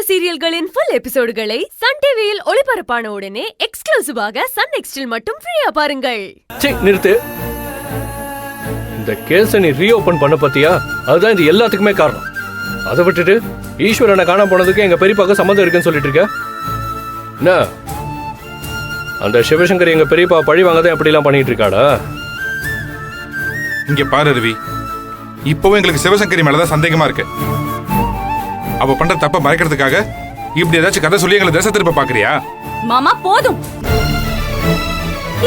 சீரியல்களின் full எபிசோடுகளை Sun டிவியில் ஒளிபரப்பான உடனே எக்ஸ்க்ளூசிவாக சன் நெக்ஸ்டில் மட்டும் ஃப்ரீயா பாருங்கள். நிறுத்து. இந்த கேஸை நீ ரீஓபன் பண்ண பத்தியா? அதுதான் இது எல்லாத்துக்குமே காரணம். அதை விட்டுட்டு ஈஸ்வரனை காணாம போனதுக்கு எங்க பெரியப்பாக்கு சம்மந்தம் இருக்குன்னு சொல்லிட்டு இருக்க. என்ன அந்த சிவசங்கர் எங்க பெரியப்பா பழி வாங்கதான் எப்படி எல்லாம் பண்ணிட்டு இருக்காடா? இங்க பாரு ரவி, இப்பவும் எங்களுக்கு சிவசங்கரி மேலதான் சந்தேகமா இருக்கு. அவ பண்ற தப்ப மறைக்கிறதுக்காக இப்படி ஏதாச்சும் கதை சொல்லி எங்களை தேச திருப்ப பாக்குறியா? மாமா போதும்.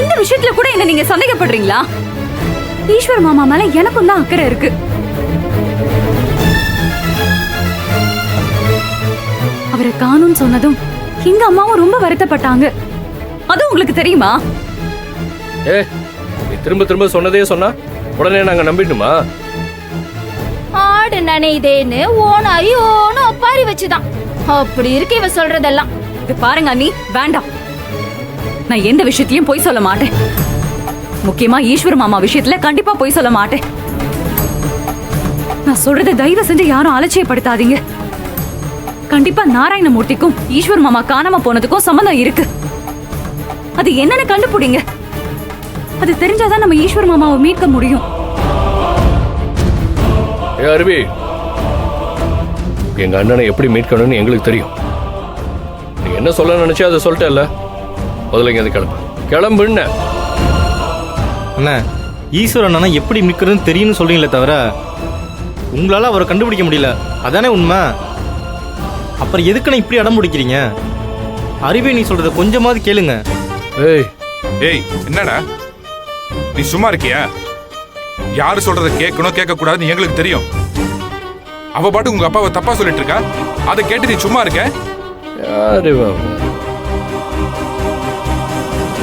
இந்த விஷயத்துல கூட என்ன நீங்க சந்தேகப்படுறீங்களா? ஈஸ்வர் மாமா மேல எனக்கும் தான் அக்கறை இருக்கு. அவரை காணும்னு சொன்னதும் எங்க அம்மாவும் ரொம்ப வருத்தப்பட்டாங்க. அது உங்களுக்கு தெரியுமா? நீ திரும்ப திரும்ப சொன்னதே சொன்னா உடனே நாங்க நம்பிடணுமா? ஆடு நனைதேன்னு ஓனாயி ஓன ஒப்பாரி வச்சுதான். அப்படி இருக்கு இவ சொல்றதெல்லாம். இது பாருங்க அண்ணி, வேண்டாம். நான் எந்த விஷயத்திலயும் பொய் சொல்ல மாட்டேன். முக்கியமா ஈஸ்வர் மாமா விஷயத்துல கண்டிப்பா பொய் சொல்ல மாட்டேன். நான் சொல்றதை தயவு செஞ்சு யாரும் அலட்சியப்படுத்தாதீங்க. கண்டிப்பா நாராயணமூர்த்திக்கும் ஈஸ்வர் மாமா காணாம போனதுக்கும் சம்பந்தம் இருக்கு. அது என்னன்னு கண்டுபிடிங்க. அது தெரிஞ்சாதான் நம்ம ஈஸ்வர் மாமாவை மீட்க முடியும். அருவி, எங்க அண்ணனை எப்படி மீட்கணும்னு எங்களுக்கு தெரியும். நீ என்ன சொல்ல நினைச்சா அதை சொல்லிட்டல. முதல்ல இங்க கிளம்பு கிளம்புன்னு. அண்ணா, ஈஸ்வரன் அண்ணா எப்படி மீட்கிறதுன்னு தெரியும்னு சொல்றீங்களே தவிர உங்களால அவரை கண்டுபிடிக்க முடியல. அதானே உண்மை. அப்புறம் எதுக்குண்ணா இப்படி அடம் பிடிக்கிறீங்க? அறிவே, நீ சொல்றத கொஞ்சமாவது கேளுங்க. ஏய் என்னடா நீ சும்மா இருக்கியா? யாரு சொல்றத கேட்கணும் கேட்க கூடாதுன்னு எங்களுக்கு தெரியும். அவ பாட்டு உங்க அப்பாவை தப்பா சொல்லிட்டு இருக்கா. அதை கேட்டு நீ சும்மா இருக்க?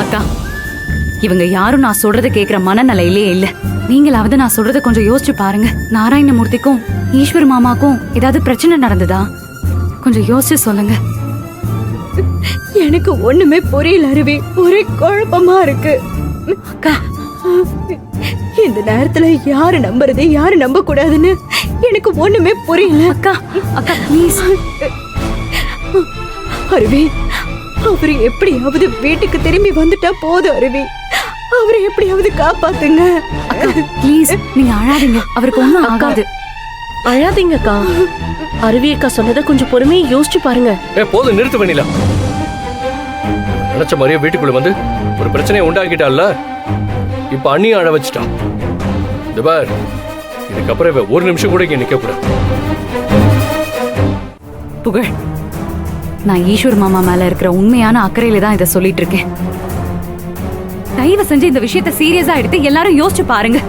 அக்கா, இவங்க யாரும் நான் சொல்றத கேக்குற மனநிலையிலே இல்ல. நீங்களாவது நான் சொல்றத கொஞ்சம் யோசிச்சு பாருங்க. நாராயணமூர்த்திக்கும் ஈஸ்வர் மாமாக்கும் ஏதாவது பிரச்சனை நடந்ததா? கொஞ்சம் யோசிச்சு சொல்லுங்க. எனக்கு ஒண்ணுமே புரியல அருவி. ஒரே குழப்பமா இருக்கு. அக்கா, இந்த நேரத்துல யாரு நம்புறது யாரு நம்ப கூடாதுன்னு எனக்கு ஒண்ணுமே புரியல. அக்கா அக்கா ப்ளீஸ். அருவி, அவரு எப்படியாவது வீட்டுக்கு திரும்பி வந்துட்டா போதும். அருவி, அவரை எப்படியாவது காப்பாத்துங்க ப்ளீஸ். நீங்க அழாதீங்க, அவருக்கு ஒண்ணும் ஆகாது. அழாதீங்கக்கா. அருவி அக்கா சொன்னதை கொஞ்சம் பொறுமையை யோசிச்சு பாருங்க. போதும், நிறுத்து பண்ணில. நினைச்ச மாதிரியே வீட்டுக்குள்ள வந்து ஒரு பிரச்சனையை உண்டாக்கிட்டால. இப்ப அண்ணி அழ வச்சுட்டான். இதுக்கப்புறம் ஒரு நிமிஷம் கூட இங்க நிக்க கூடாது. புகழ், நான் ஈஸ்வர் மாமா மேல இருக்கிற உண்மையான அக்கறையில தான் இதை சொல்லிட்டு இருக்கேன். தயவு செஞ்சு இந்த விஷயத்தை சீரியஸா எடுத்து எல்லாரும் யோசிச்சு பாருங்க.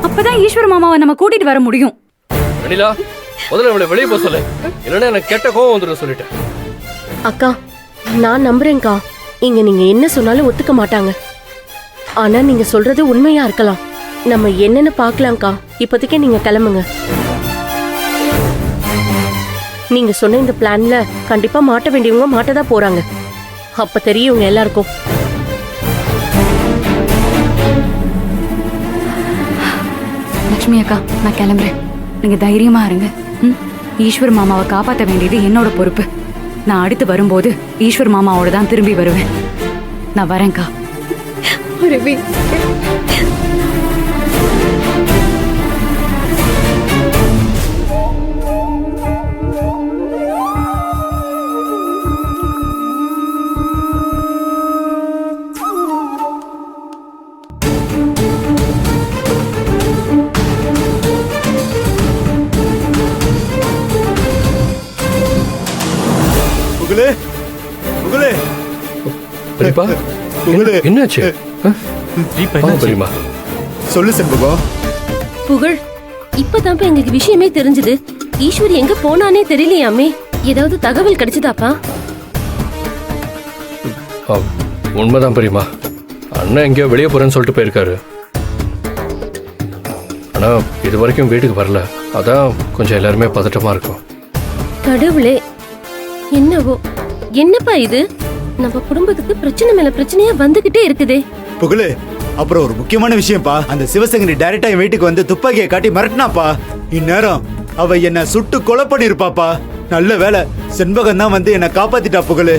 அப்பதான் ஈஸ்வர் மாமாவை நம்ம கூட்டிட்டு வர முடியும். அனிலா, முதல்ல அவளை வெளியே போக சொல்லு. இல்லைன்னா எனக்கு கெட்ட கோவம் வந்துடும் சொல்லிட்டேன். அக்கா, நான் நம்புறேன்க்கா. இங்க நீங்க என்ன சொன்னாலும் ஒத்துக்க மாட்டாங்க. ஆனா நீங்க சொல்றது உண்மையா இருக்கலாம். நம்ம என்னன்னு பாக்கலாம்க்கா. இப்போதைக்கு நீங்க கிளம்புங்க. நீங்க சொன்ன இந்த பிளான்ல கண்டிப்பா மாட்ட வேண்டியவங்க மாட்டதான் போறாங்க. அப்ப தெரியும் எல்லாருக்கும். லட்சுமி அக்கா, நான் கிளம்புறேன். நீங்க தைரியமா இருங்க. ஈஸ்வர் மாமாவை காப்பாற்ற வேண்டியது என்னோட பொறுப்பு. நான் அடுத்து வரும்போது ஈஸ்வர் மாமாவோட தான் திரும்பி வருவேன். நான் வரேன்க்கா. அருவி, என்னாச்சு? சொல்லு செண்பகம். புகழ், இப்பதான் எங்களுக்கு விஷயமே தெரிஞ்சது. ஈஸ்வரி எங்க போனானே தெரியலையாமே. ஏதாவது தகவல் கிடைச்சதாப்பா? உண்மைதான் பெரியமா. அண்ணன் எங்கேயோ வெளியே போறேன்னு சொல்லிட்டு போயிருக்காரு. ஆனா இது வரைக்கும் வீட்டுக்கு வரல. அதான் கொஞ்சம் எல்லாருமே பதட்டமா இருக்கும். கடவுளே, என்னவோ. என்னப்பா இது? நம்ம குடும்பத்துக்கு பிரச்சனை மேல பிரச்சனையா வந்துகிட்டே இருக்குதே. புகழு, அப்புறம் ஒரு முக்கியமான விஷயம்ப்பா. அந்த சிவசங்கரி டைரக்டா என் வீட்டுக்கு வந்து துப்பாக்கியை காட்டி மிரட்டினாப்பா. இந்நேரம் அவ என்ன சுட்டு கொலை பண்ணிருப்பாப்பா. நல்ல வேலை செண்பகம் தான் வந்து என்னை காப்பாத்திட்டா புகழு.